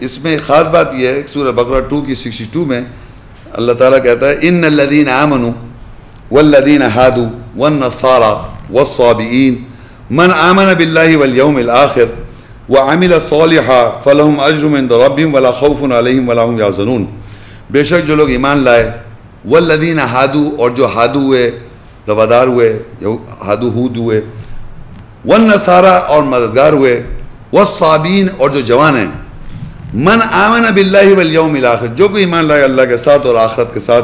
इसमें ख़ास बात यह है, सूरह बकरा 2 की 62 में अल्लाह ताला कहता है इन्नल्लज़ीना आमनू वल्लज़ीना हादू वन्नसारा वस्साबीन मन आमन बिल्लाहि वल यौमिल आखिर व अमिल सालिहा फलहुम अज्रुम इंद रब्बिहिम वला खौफुन अलैहिम वला हुम यहज़नून। बेशक जो लोग ईमान लाए, वल्लज़ीना हादू, और जो हादू हुए, रवादार हुए, हादू हूद हुए, वन्नसारा और मददगार हुए, वस्साबीन और जो जवान हैं, मन आमन बिल्लाहि वल यौमिल आखिर, जो कोई ईमान लाए अल्लाह के साथ और आखिरत के साथ,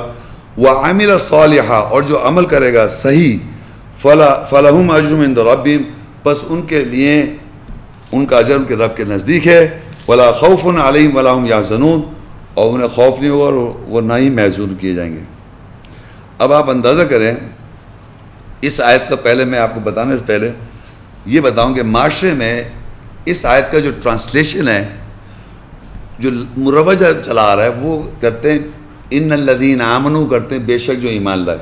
व अमिल सालिहा और जो अमल करेगा सही, फलहुम अज्रुम इंद रब्बिहिम, बस उनके लिए उनका अजर उनके रब के नज़दीक है, वला खौफुन अलैहिम वला हुम यहज़नून, और उन्हें खौफ नहीं होगा और वो ना ही महज़ून किए जाएंगे। अब आप अंदाज़ा करें, इस आयत का पहले मैं आपको बताने से पहले ये बताऊं कि माशरे में इस आयत का जो ट्रांसलेशन है, जो मुरवज चला आ रहा है, वो करते हैं इन्नल्लज़ीना आमनू करते हैं बेशक जो ईमान लाए,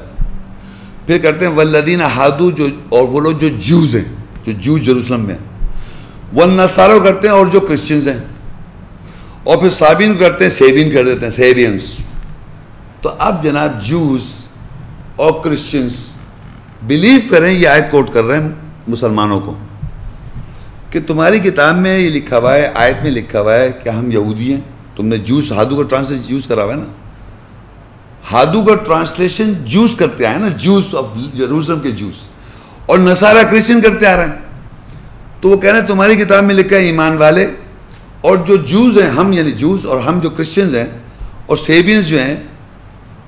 फिर करते हैं वल्लज़ीना हादू, जो और वो लोग जो जूज़ हैं, जो जूज़ जेरूसलम में, वन्नसारा करते हैं और जो क्रिश्चियंस हैं, और फिर साबिन करते हैं, सेबिन कर देते हैं, सेबियंस। तो अब जनाब जूस और क्रिश्चियंस बिलीव करें, ये आयत कोट कर रहे हैं मुसलमानों को कि तुम्हारी किताब में ये लिखा हुआ है, आयत में लिखा हुआ है कि हम यहूदी हैं। तुमने जूस हादू का ट्रांसलेशन यूज़ करा हुआ है ना, हादू का ट्रांसलेशन जूस करते आए ना, जूस ऑफ जेरूसलम के जूस, और नसारा क्रिश्चियन करते आ रहे हैं। तो वो कह रहे हैं तुम्हारी किताब में लिखा है ईमान वाले, और जो जूस हैं हम, यानी जूस, और हम जो क्रिश्चियंस हैं, और सेबियंस जो हैं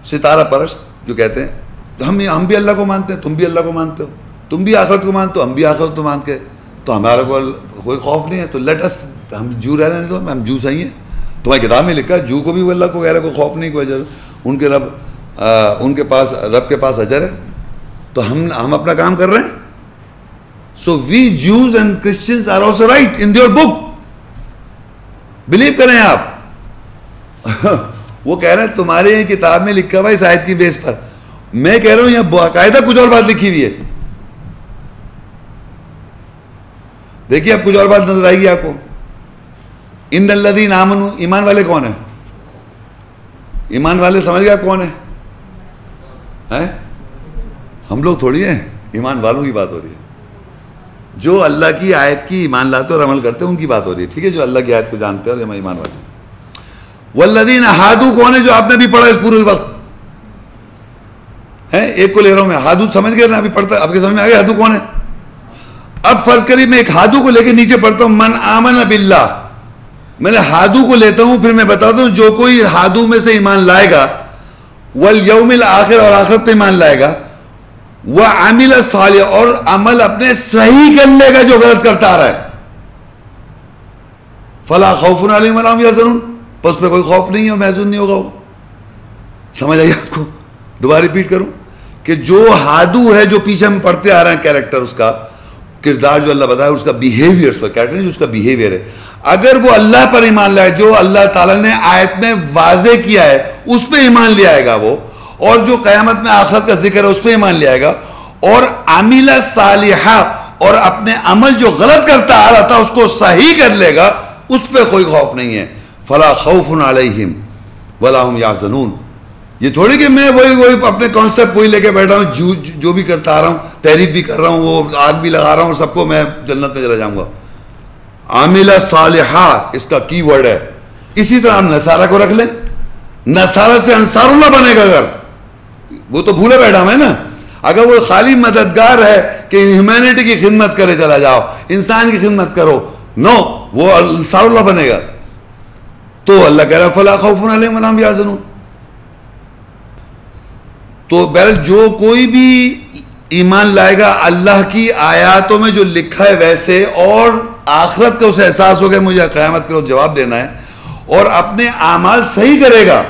सितारा परस्त जो कहते हैं, तो हम भी अल्लाह को मानते हैं, तुम भी अल्लाह को मानते हो, तुम भी आखिरत को मानते हो, हम भी आखिरत को मानते हैं, तो हमारा कोई खौफ नहीं है। तो लेट अस, हम जू रह रहे हैं, तो हम जू सही हैं। तुम्हारी किताब में लिखा है जू को भी वो अल्लाह को कह रहे कोई खौफ नहीं, कोई अजर, उनके रब उनके पास, रब के पास अजर है, तो हम अपना काम कर रहे हैं। So we Jews and Christians are also right in your book, believe करें आप। वो कह रहे हैं तुम्हारे किताब में लिखा हुआ इस आयत की बेस पर, मैं कह रहा हूं यहां बाकायदा कुछ और बात लिखी हुई है। देखिए अब कुछ और बात नजर आएगी आपको। इन्नल्लज़ीना आमनू, ईमान वाले कौन है? ईमान वाले समझ गए आप कौन है? हम लोग थोड़ी हैं, ईमान वालों की बात हो रही है। जो अल्लाह की आयत की ईमान लाते और अमल करते हैं उनकी बात हो रही है, ठीक है, जो अल्लाह की आयत को जानते हैं और ईमान वाले। वल्लज़ीना हादू कौन है? जो आपने भी पढ़ा इस पूरे वक्त है, एक को ले रहा हूं मैं, हादू समझ गए ना, अभी पढ़ता, आपके समझ में आ गया हादू कौन है? अब फर्ज करिए मैं एक हादू को लेकर नीचे पढ़ता हूं, मन आमन बिल्लाह, मैंने हादू को लेता हूं, फिर मैं बताता हूं जो कोई हादू में से ईमान लाएगा, वल यौमिल आखिर, और आखिरत पे ईमान लाएगा, वह अमिल सालिह, और अमल अपने सही करने का जो गलत करता आ रहा है, फला खौफुन अलैहिम वला हुम यहज़नून, पर उस पर कोई खौफ नहीं है, महज़ून नहीं होगा वो। समझ आइए आपको? दोबारा रिपीट करूं कि जो हादू है, जो पीछे हम पढ़ते आ रहे हैं, कैरेक्टर, उसका किरदार जो अल्लाह बताया, उसका बिहेवियर, उसका कैरेक्टर नहीं, उसका बिहेवियर है, अगर वो अल्लाह पर ईमान लाए, जो अल्लाह ताला ने आयत में वाज़े किया है उस पर ईमान ले आएगा वो, और जो क़यामत में आखिरत का जिक्र है उस पर ईमान ले आएगा, और अमिल सालिहा, और अपने अमल जो गलत करता आ रहा था उसको सही कर लेगा, उस पर कोई खौफ नहीं है। फला खौफुन अलैहिम वला हुम यहज़नून। ये थोड़ी कि मैं वही अपने कॉन्सेप्ट वही लेके बैठा हूँ, जो भी करता आ रहा हूँ, तहरीफ भी कर रहा हूँ, वो आग भी लगा रहा हूँ, सबको मैं जन्नत में चला जाऊंगा। आमिला सालिहा इसका की वर्ड है। इसी तरह हम नसारा को रख लें, नसारा से अंसारुल्लाह बनेगा, अगर वो तो भूले बैठा है ना, अगर वो खाली मददगार है कि ह्यूमैनिटी की खिदमत करे, चला जाओ इंसान की खिदमत करो, नो, वो अंसारुल्लाह बनेगा। तो अल्लाह कह रहा फला खौफुन अलैहिम वला हुम यहज़नून। तो बहरहाल जो कोई भी ईमान लाएगा अल्लाह की आयातों में जो लिखा है वैसे, और आखिरत का उसे एहसास हो गया मुझे क़यामत के रोज़ जवाब देना है, और अपने आमाल सही करेगा,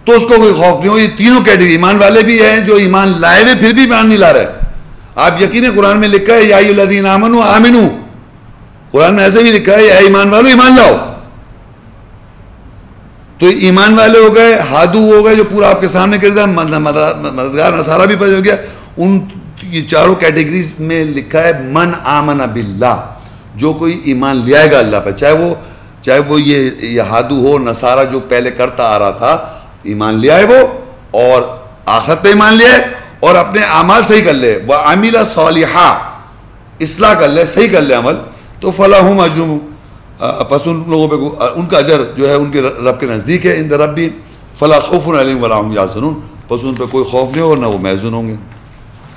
तो उसको कोई खौफ नहीं हो। ये तीनों कैटेगरी ईमान वाले भी हैं, जो ईमान लाए हुए फिर भी ईमान नहीं ला रहे। आप यकीन, कुरान में लिखा है या अय्युहल्लज़ीना आमनू आमिनू, कुरान में ऐसे भी लिखा है या ईमान वालों ईमान लाओ। तो ईमान वाले हो गए, हादू हो गए, जो पूरा आपके सामने कर दिया, मददगार नसारा भी पता चल गया। उन ये चारों कैटेगरीज में लिखा है मन आमन बिल्लाह, जो कोई ईमान ले आएगा अल्लाह पर, चाहे वो ये यहादू हो नसारा जो पहले करता आ रहा था, ईमान ले आए वो और आखिरत पे ईमान ले आए और अपने अमाल सही कर ले, वह आमिला सालिहा, इस्लाह कर ले, सही कर ले अमल, तो फलाहुम अजरुम, बस उन लोगों पे उनका अजर जो है उनके रब के नज़दीक है, इंद रब्बी फला खौफुन अलैहिम वला हुम यहज़नून, बस उन पर कोई खौफ नहीं और ना वो महज़ून होंगे।